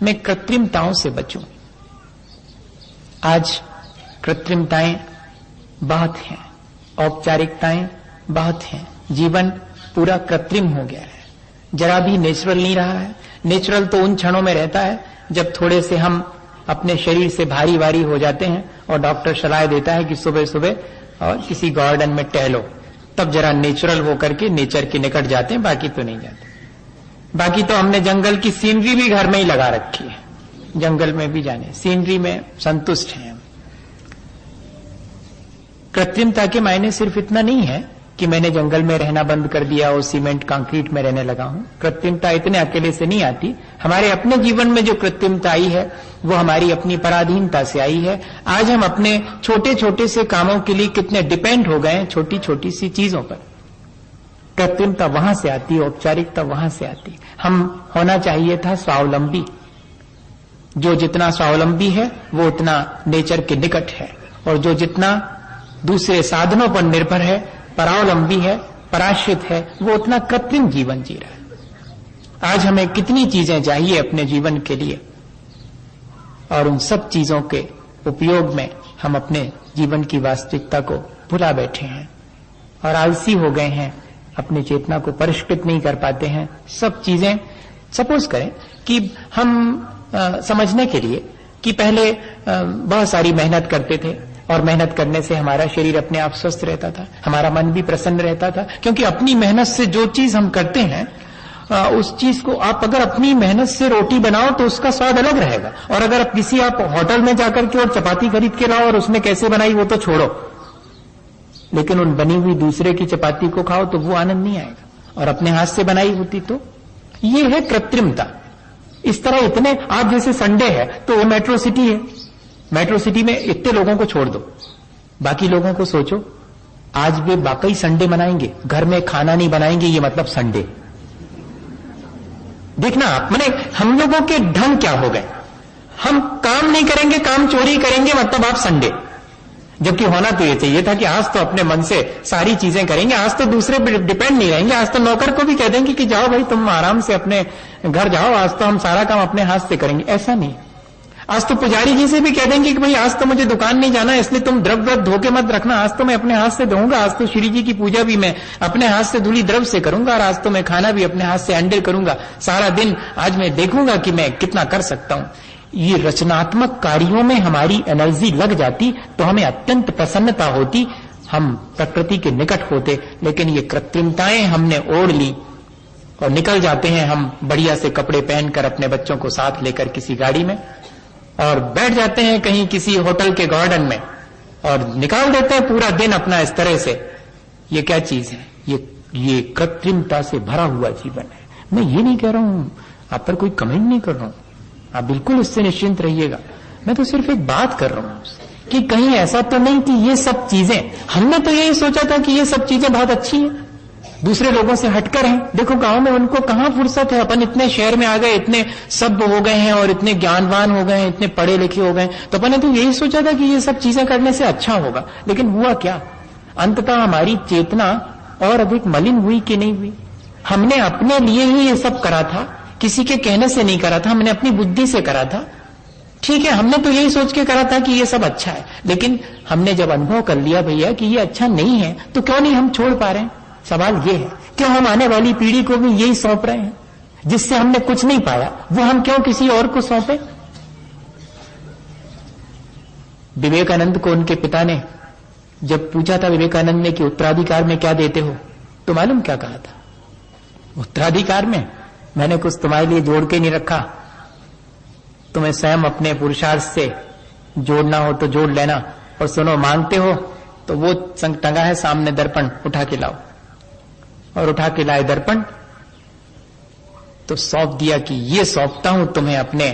मैं कृत्रिमताओं से बचूं। आज कृत्रिमताएं बहुत हैं, औपचारिकताएं बहुत हैं, जीवन पूरा कृत्रिम हो गया है, जरा भी नेचुरल नहीं रहा है। नेचुरल तो उन क्षणों में रहता है जब थोड़े से हम अपने शरीर से भारी भारी हो जाते हैं और डॉक्टर सलाह देता है कि सुबह सुबह और किसी गार्डन में टहलो, तब जरा नेचुरल होकर के नेचर के निकट जाते हैं, बाकी तो नहीं जाते। बाकी तो हमने जंगल की सीनरी भी घर में ही लगा रखी है, जंगल में भी जाने, सीनरी में संतुष्ट हैं। कृत्रिमता के मायने सिर्फ इतना नहीं है कि मैंने जंगल में रहना बंद कर दिया और सीमेंट कंक्रीट में रहने लगा हूं। कृत्रिमता इतने अकेले से नहीं आती। हमारे अपने जीवन में जो कृत्रिमता आई है वो हमारी अपनी पराधीनता से आई है। आज हम अपने छोटे छोटे से कामों के लिए कितने डिपेंड हो गए हैं छोटी छोटी सी चीजों पर। कृत्रिमता वहां से आती है, औपचारिकता वहां से आती। हम होना चाहिए था स्वावलंबी। जो जितना स्वावलंबी है वो उतना नेचर के निकट है, और जो जितना दूसरे साधनों पर निर्भर है, परावलंबी है, पराश्रित है, वो उतना कृत्रिम जीवन जी रहा है। आज हमें कितनी चीजें चाहिए अपने जीवन के लिए, और उन सब चीजों के उपयोग में हम अपने जीवन की वास्तविकता को भुला बैठे हैं और आलसी हो गए हैं, अपनी चेतना को परिष्कृत नहीं कर पाते हैं। सब चीजें, सपोज करें कि हम समझने के लिए कि पहले बहुत सारी मेहनत करते थे और मेहनत करने से हमारा शरीर अपने आप स्वस्थ रहता था, हमारा मन भी प्रसन्न रहता था, क्योंकि अपनी मेहनत से जो चीज हम करते हैं उस चीज को आप अगर अपनी मेहनत से रोटी बनाओ तो उसका स्वाद अलग रहेगा, और अगर किसी आप होटल में जाकर के और चपाती खरीद के लाओ और उसने कैसे बनाई वो तो छोड़ो, लेकिन उन बनी हुई दूसरे की चपाती को खाओ तो वो आनंद नहीं आएगा, और अपने हाथ से बनाई होती तो। ये है कृत्रिमता। इस तरह इतने, आज जैसे संडे है तो वो मेट्रो सिटी है, मेट्रो सिटी में इतने लोगों को छोड़ दो, बाकी लोगों को सोचो, आज वे वाकई संडे मनाएंगे, घर में खाना नहीं बनाएंगे, ये मतलब संडे। देखना आप, माने हम लोगों के ढंग क्या हो गए। हम काम नहीं करेंगे, काम चोरी करेंगे, मतलब आप संडे। जबकि होना तो ये चाहिए था कि आज तो अपने मन से सारी चीजें करेंगे, आज तो दूसरे पर डिपेंड नहीं रहेंगे, आज तो नौकर को भी कह देंगे कि जाओ भाई तुम आराम से अपने घर जाओ, आज तो हम सारा काम अपने हाथ से करेंगे। ऐसा नहीं, आज तो पुजारी जी से भी कह देंगे कि भाई आज तो मुझे दुकान नहीं जाना, इसलिए तुम द्रव्य धोके मत रखना, आज तो मैं अपने हाथ से धोऊंगा, आज तो श्री जी की पूजा भी मैं अपने हाथ से धूली द्रव्य से करूंगा, और आज तो मैं खाना भी अपने हाथ से हैंडल करूंगा, सारा दिन आज मैं देखूंगा कि मैं कितना कर सकता हूं। ये रचनात्मक कार्यों में हमारी एनर्जी लग जाती तो हमें अत्यंत प्रसन्नता होती, हम प्रकृति के निकट होते। लेकिन ये कृत्रिमताएं हमने ओढ़ ली और निकल जाते हैं हम बढ़िया से कपड़े पहनकर अपने बच्चों को साथ लेकर किसी गाड़ी में, और बैठ जाते हैं कहीं किसी होटल के गार्डन में और निकाल देते हैं पूरा दिन अपना इस तरह से। ये क्या चीज है? ये कृत्रिमता से भरा हुआ जीवन है। मैं ये नहीं कह रहा हूं, आप पर कोई कमेंट नहीं कर रहा हूं, आप बिल्कुल इससे निश्चिंत रहिएगा। मैं तो सिर्फ एक बात कर रहा हूं कि कहीं ऐसा तो नहीं कि ये सब चीजें, हमने तो यही सोचा था कि ये सब चीजें बहुत अच्छी हैं, दूसरे लोगों से हटकर हैं। देखो गांव में उनको कहां फुर्सत है, अपन इतने शहर में आ गए, इतने सभ्य हो गए हैं और इतने ज्ञानवान हो गए हैं, इतने पढ़े लिखे हो गए, तो अपन ने तो यही सोचा था कि ये सब चीजें करने से अच्छा होगा। लेकिन हुआ क्या? अंततः हमारी चेतना और अधिक मलिन हुई कि नहीं हुई? हमने अपने लिए ही ये सब करा था, किसी के कहने से नहीं करा था, हमने अपनी बुद्धि से करा था। ठीक है, हमने तो यही सोच के करा था कि ये सब अच्छा है, लेकिन हमने जब अनुभव कर लिया भैया कि ये अच्छा नहीं है, तो क्यों नहीं हम छोड़ पा रहे हैं? सवाल ये है, क्यों हम आने वाली पीढ़ी को भी यही सौंप रहे हैं? जिससे हमने कुछ नहीं पाया वो हम क्यों किसी और को सौंपे? विवेकानंद को उनके पिता ने जब पूछा था विवेकानंद ने कि उत्तराधिकार में क्या देते हो, तो मालूम क्या कहा था? उत्तराधिकार में मैंने कुछ तुम्हारे लिए जोड़ के नहीं रखा, तुम्हें स्वयं अपने पुरुषार्थ से जोड़ना हो तो जोड़ लेना, और सुनो मांगते हो तो वो संग टंगा है सामने दर्पण, उठा के लाओ। और उठा के लाए दर्पण तो सौंप दिया कि ये सौंपता हूं तुम्हें अपने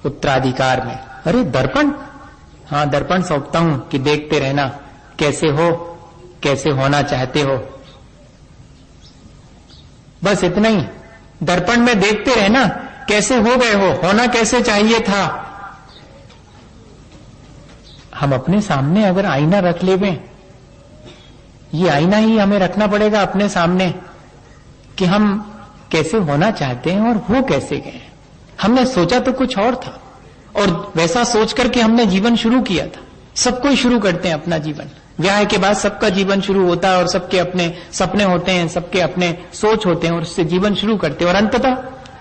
उत्तराधिकार में। अरे दर्पण? हाँ दर्पण सौंपता हूं कि देखते रहना कैसे हो, कैसे होना चाहते हो, बस इतना ही। दर्पण में देखते रहना कैसे हो गए हो, होना कैसे चाहिए था। हम अपने सामने अगर आईना रख लेवें, ये आईना ही हमें रखना पड़ेगा अपने सामने कि हम कैसे होना चाहते हैं और हो कैसे गए। हमने सोचा तो कुछ और था, और वैसा सोच करके हमने जीवन शुरू किया था। सबको ही शुरू करते हैं अपना जीवन, ब्याह के बाद सबका जीवन शुरू होता है, और सबके अपने सपने होते हैं, सबके अपने सोच होते हैं, और उससे जीवन शुरू करते हैं। और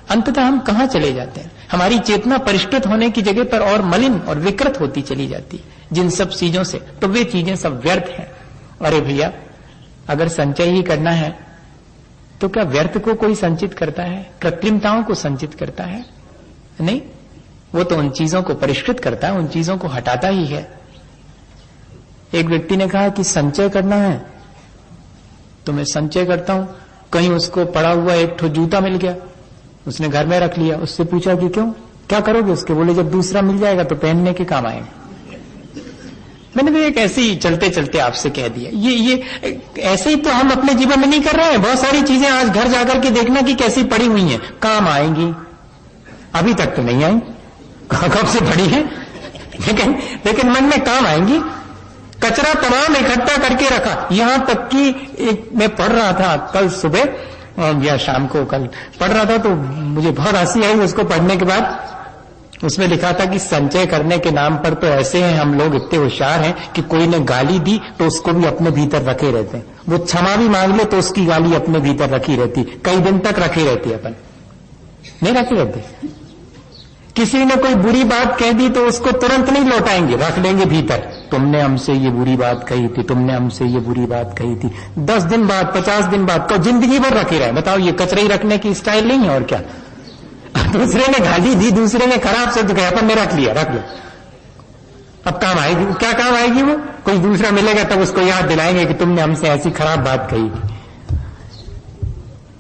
अंततः हम कहां चले जाते हैं? हमारी चेतना परिष्कृत होने की जगह पर और मलिन और विकृत होती चली जाती है जिन सब चीजों से। तो वे चीजें सब व्यर्थ हैं। अरे भैया, अगर संचय ही करना है तो क्या व्यर्थ को कोई संचित करता है? कृत्रिमताओं को संचित करता है? नहीं, वो तो उन चीजों को परिष्कृत करता है, उन चीजों को हटाता ही है। एक व्यक्ति ने कहा कि संचय करना है तो मैं संचय करता हूं। कहीं उसको पड़ा हुआ एक ठो जूता मिल गया, उसने घर में रख लिया। उससे पूछा कि क्यों, क्या करोगे उसके? बोले जब दूसरा मिल जाएगा तो पहनने के काम आएगा। मैंने तो एक ऐसे ही चलते चलते आपसे कह दिया। ये ऐसे ही तो हम अपने जीवन में नहीं कर रहे हैं। बहुत सारी चीजें आज घर जाकर के देखना कि कैसी पड़ी हुई हैं, काम आएंगी, अभी तक तो नहीं आई, कब से पड़ी है, लेकिन मन में काम आएंगी। कचरा तमाम इकट्ठा करके रखा, यहां तक कि मैं पढ़ रहा था कल सुबह या शाम को, कल पढ़ रहा था तो मुझे बहुत हंसी आई उसको पढ़ने के बाद। उसमें लिखा था कि संचय करने के नाम पर तो ऐसे हैं हम लोग, इतने होशियार हैं कि कोई ने गाली दी तो उसको भी अपने भीतर रखे रहते हैं। वो क्षमा भी मांग ले तो उसकी गाली अपने भीतर रखी रहती, कई दिन तक रखी रहती। अपन नहीं रखी रहती। किसी ने कोई बुरी बात कह दी तो उसको तुरंत नहीं लौटाएंगे, रख लेंगे भीतर। तुमने हमसे ये बुरी बात कही थी, तुमने हमसे ये बुरी बात कही थी। 10 दिन बाद, 50 दिन बाद, तो जिंदगी भर रखे रहे। बताओ, ये कचरे ही रखने की स्टाइल नहीं है और क्या? दूसरे ने गाली दी, दूसरे ने खराब शब्द कहा, अपन ने रख लिया, रख लो। अब काम आएगी, क्या काम आएगी? वो कोई दूसरा मिलेगा तब उसको याद दिलाएंगे कि तुमने हमसे ऐसी खराब बात कही थी।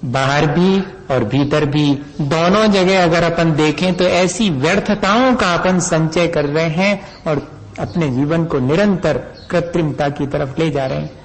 बाहर भी और भीतर भी, दोनों जगह अगर अपन देखें तो ऐसी व्यर्थताओं का अपन संचय कर रहे हैं और अपने जीवन को निरंतर कृत्रिमता की तरफ ले जा रहे हैं।